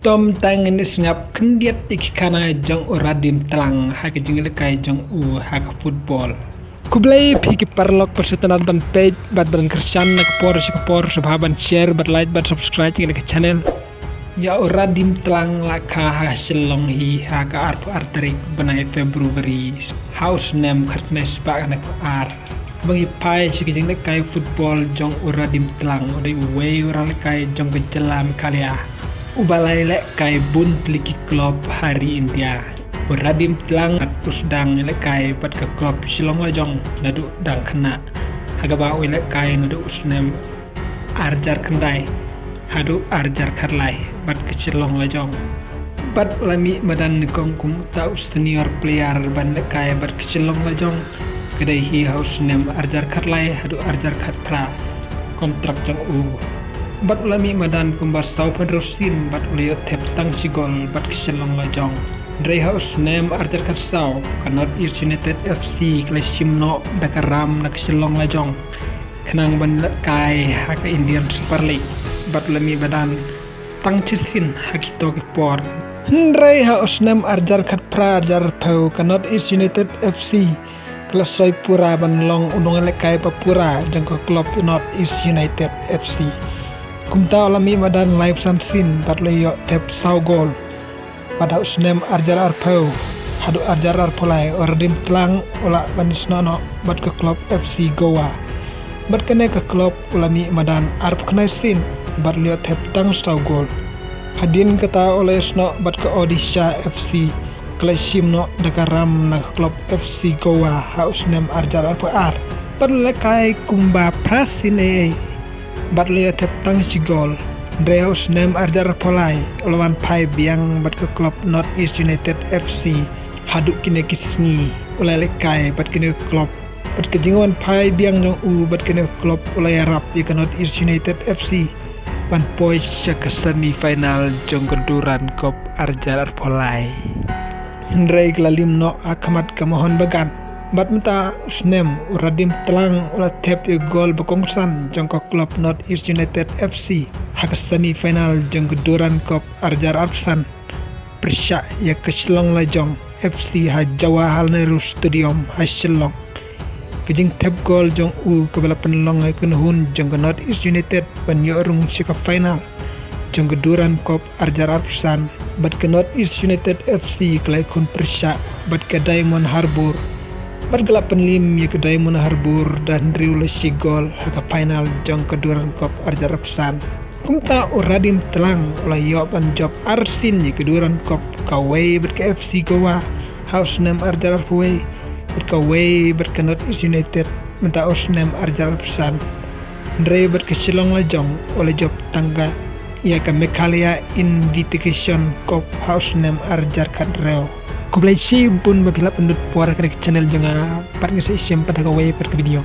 Tom tangan sengap kendiat ikana jang uradim telang haka jinglekai jang haka football. Kublai piki parlok persetan dan page bat badan kersan nak por subhaban share bat like bat subscribe ke channel. Ya uradim telang laka haka selong hi haka arpu arterik benai Februari house name kartnes bak anak ar. Bagi pai si jinglekai football jang uradim telang odai uwe orang lekai jang kejelam kalia. Ubalai lek kai bun liki klub hari India. Uradim telang at usdang lek kai pat ke klub silong lajong nadu dang kena. Hagaba lek kai nadu usnem arjar kendai. Hadu arjar karlai bat ke silong lajong. Bat ulami madan nikongkum ta senior player ban lek kai bat ke silong lajong. Kedai hi haus nem arjar karlai hadu arjar katra. Kontrak jong Bat ulami madan kumbar sau pedrosin bat ulio tep tang sigol bat keselong lajong. Dre house name arjar karsau kanot East United FC klesimno dakaram na keselong lajong. Kenang ban kai haka Indian Super League bat ulami badan tang cisin hakito ke por. Dre house name arjar katpra arjar pau kanot East United FC klasoi pura ban long unong lekai papura jangko klub North East United FC. Kumta alami madan live sansin bat leyo tep sau gol pada usnem arjar arpau hadu arjar arpolai ordim telang ula banis nono bat ke klub FC Goa bat kene ke klub ulami madan arp knaisin bat leyo tep tang sau gol hadin kata oleh sno bat ke Odisha FC klesim no dakaram na klub FC Goa ha usnem arjar arpar bat lekai kumba prasine bat liya tep tang sigol Dreus nem arjar polai lawan pai biang bat ke klub North East United FC haduk kine kisngi ulai lekai bat kine klub bat kejinguan pai biang jong bat kine klub ulai Arab ke North East United FC ban poi ke semi final jong keduran kop arjar polai Hendrai kelalim no akamat kemohon bagan bat menta usnem uradim telang ulat tep gol bekongsan jangko klub North East United FC hak semi final jang keduran kop arjar arsan persya ya keselong lajong FC ha Jawa Halneru Stadium ha Selong kejing tep gol jong kebala penelong kenhun jang North East United penyorung sika final jang keduran kop arjar arsan bat ke North East United FC kelai kun persya bat ke Diamond Harbour bat gelap penlim ya ke Diamond Harbour dan riulah sigol haka final jong keduran kop arjar arsan kumta uradim telang ulah yop an job arsin ya keduran kop kawai bat ke FC Goa house name arjar arpawai bat kawai bat ke North East United minta usnem arjar arsan Dre bat ke silong lajong oleh job tangga ya ke Mekalia Invitation kop house name arjar kadreo Kublai pun babila pendut puara ke channel jangan part ngisi pada kawai per video.